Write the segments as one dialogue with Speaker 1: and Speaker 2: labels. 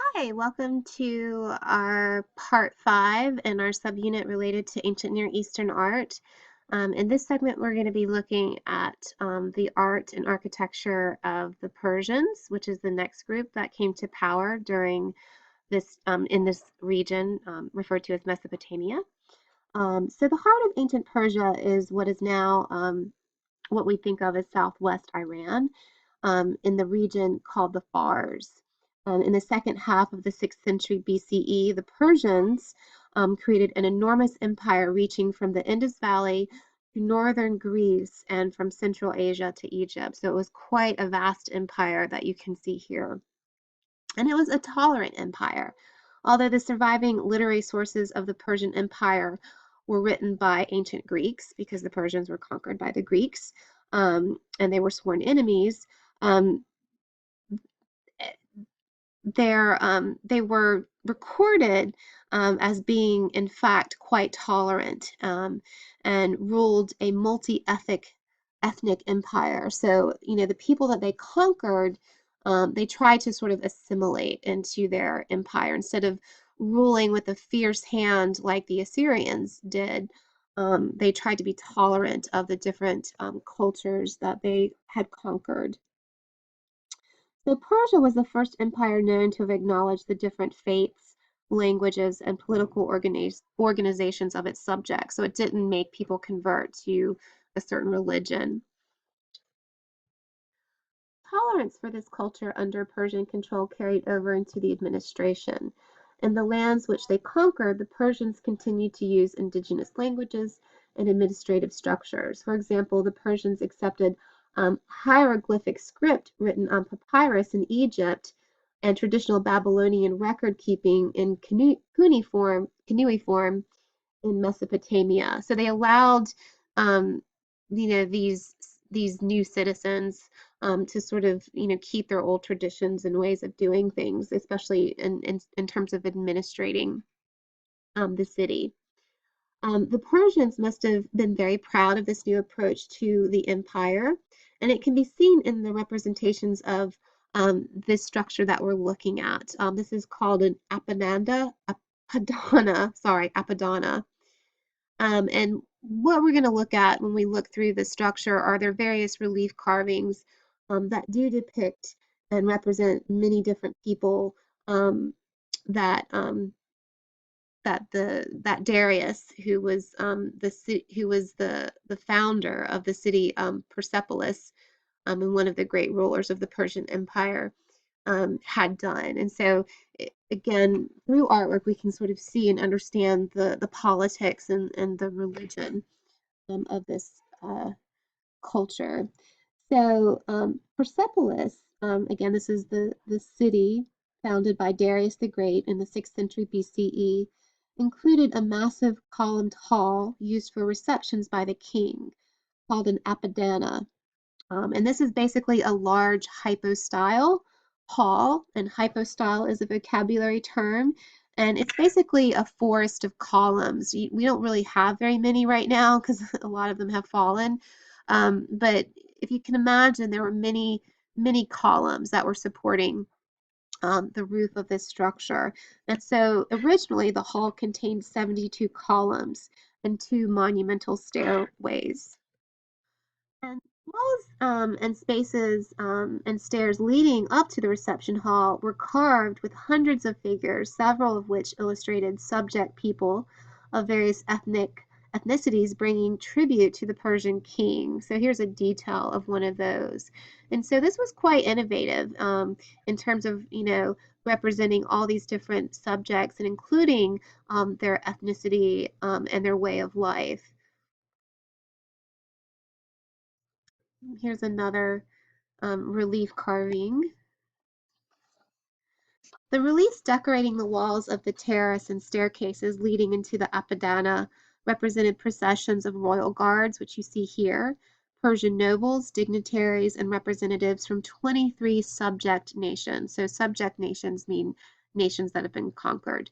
Speaker 1: Hi, welcome to our part 5 in our subunit related to ancient Near Eastern art. In this segment, we're going to be looking at the art and architecture of the Persians, which is the next group that came to power during this in this region referred to as Mesopotamia. So the heart of ancient Persia is what is now what we think of as southwest Iran, in the region called the Fars. In the second half of the 6th century BCE, the Persians created an enormous empire reaching from the Indus Valley to northern Greece and from Central Asia to Egypt. So it was quite a vast empire that you can see here. And it was a tolerant empire. Although the surviving literary sources of the Persian Empire were written by ancient Greeks, because the Persians were conquered by the Greeks, and they were sworn enemies, um, they were recorded as being, in fact, quite tolerant and ruled a ethnic empire. So, the people that they conquered, they tried to sort of assimilate into their empire instead of ruling with a fierce hand like the Assyrians did. They tried to be tolerant of the different cultures that they had conquered. So Persia was the first empire known to have acknowledged the different faiths, languages, and political organizations of its subjects. So it didn't make people convert to a certain religion. Tolerance for this culture under Persian control carried over into the administration. In the lands which they conquered, the Persians continued to use indigenous languages and administrative structures. For example, the Persians accepted hieroglyphic script written on papyrus in Egypt and traditional Babylonian record keeping in cuneiform in Mesopotamia. So they allowed, um, these new citizens to sort of, keep their old traditions and ways of doing things, especially in terms of administrating the city. The Persians must have been very proud of this new approach to the empire, and it can be seen in the representations of this structure that we're looking at. This is called an apadana. And what we're going to look at when we look through the structure are there various relief carvings that do depict and represent many different people um, that that Darius, who was the founder of the city Persepolis, and one of the great rulers of the Persian Empire, had done. And so, again, through artwork, we can sort of see and understand the politics and the religion of this culture. So, Persepolis, again, this is the city founded by Darius the Great in the 6th century BCE, included a massive columned hall used for receptions by the king called an apadana. And this is basically a large hypostyle hall, and hypostyle is a vocabulary term, and it's basically a forest of columns. We don't really have very many right now because a lot of them have fallen. But if you can imagine, there were many columns that were supporting the roof of this structure. And so originally the hall contained 72 columns and two monumental stairways. And walls and spaces and stairs leading up to the reception hall were carved with hundreds of figures, several of which illustrated subject people of various ethnicities bringing tribute to the Persian king. So here's a detail of one of those. And so this was quite innovative in terms of, representing all these different subjects and including their ethnicity and their way of life. Here's another relief carving. The reliefs decorating the walls of the terrace and staircases leading into the Apadana represented processions of royal guards, which you see here, Persian nobles, dignitaries, and representatives from 23 subject nations. So subject nations mean nations that have been conquered.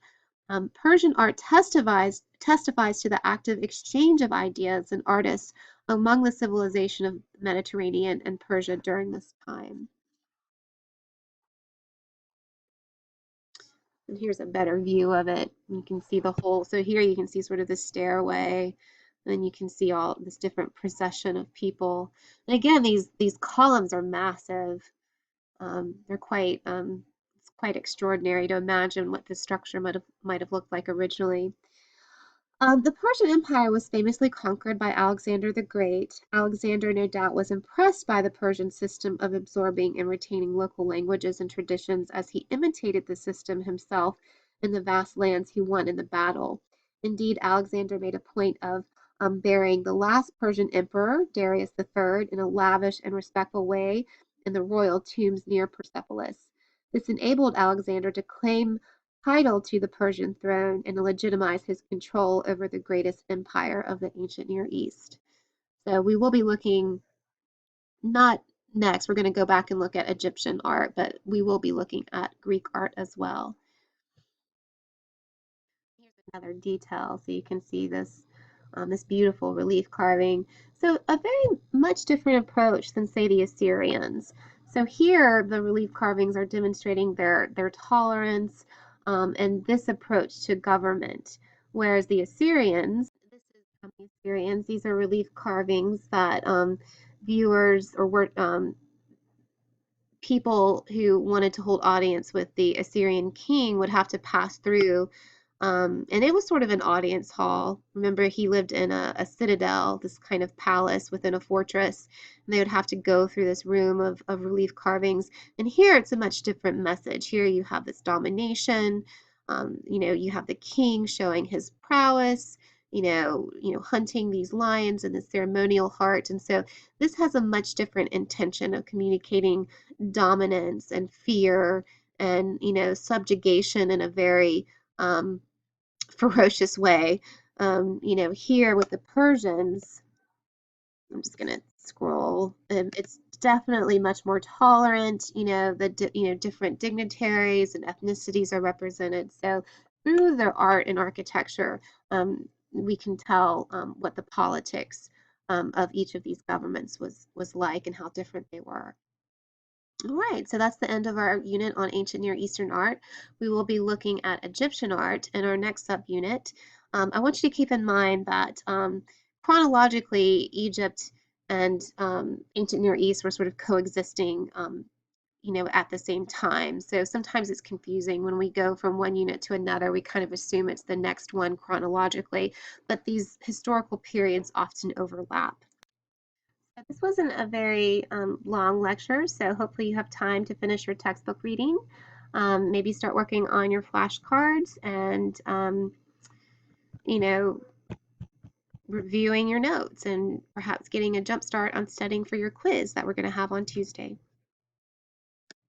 Speaker 1: Persian art testifies to the active exchange of ideas and artists among the civilization of Mediterranean and Persia during this time. And here's a better view of it. You can see the whole, so here you can see sort of the stairway, and then you can see all this different procession of people. And again, these columns are massive. They're quite it's quite extraordinary to imagine what this structure might have looked like originally. The Persian Empire was famously conquered by Alexander the Great. Alexander, no doubt, was impressed by the Persian system of absorbing and retaining local languages and traditions as he imitated the system himself in the vast lands he won in the battle. Indeed, Alexander made a point of burying the last Persian emperor, Darius III, in a lavish and respectful way in the royal tombs near Persepolis. This enabled Alexander to claim title to the Persian throne and legitimize his control over the greatest empire of the ancient Near East. So we will be looking, not next, we're going to go back and look at Egyptian art, but we will be looking at Greek art as well. Here's another detail, so you can see this beautiful relief carving. So a very much different approach than, say, the Assyrians. So here, the relief carvings are demonstrating their tolerance and this approach to government, whereas the Assyrians, this is from the Assyrians, these are relief carvings that viewers or people who wanted to hold audience with the Assyrian king would have to pass through. And it was sort of an audience hall. Remember, he lived in a citadel, this kind of palace within a fortress, and they would have to go through this room of relief carvings. And here it's a much different message. Here you have this domination. You have the king showing his prowess. Hunting these lions in the ceremonial heart. And so this has a much different intention of communicating dominance and fear and subjugation in a very ferocious way. Here with the Persians, I'm just gonna scroll. It's definitely much more tolerant. Different dignitaries and ethnicities are represented. So through their art and architecture, we can tell what the politics of each of these governments was like and how different they were. All right, so that's the end of our unit on ancient Near Eastern art. We will be looking at Egyptian art in our next subunit. I want you to keep in mind that chronologically, Egypt and ancient Near East were sort of coexisting, at the same time. So sometimes it's confusing when we go from one unit to another. We kind of assume it's the next one chronologically, but these historical periods often overlap. This wasn't a very long lecture, so hopefully you have time to finish your textbook reading. Maybe start working on your flashcards and, you know, reviewing your notes and perhaps getting a jump start on studying for your quiz that we're going to have on Tuesday.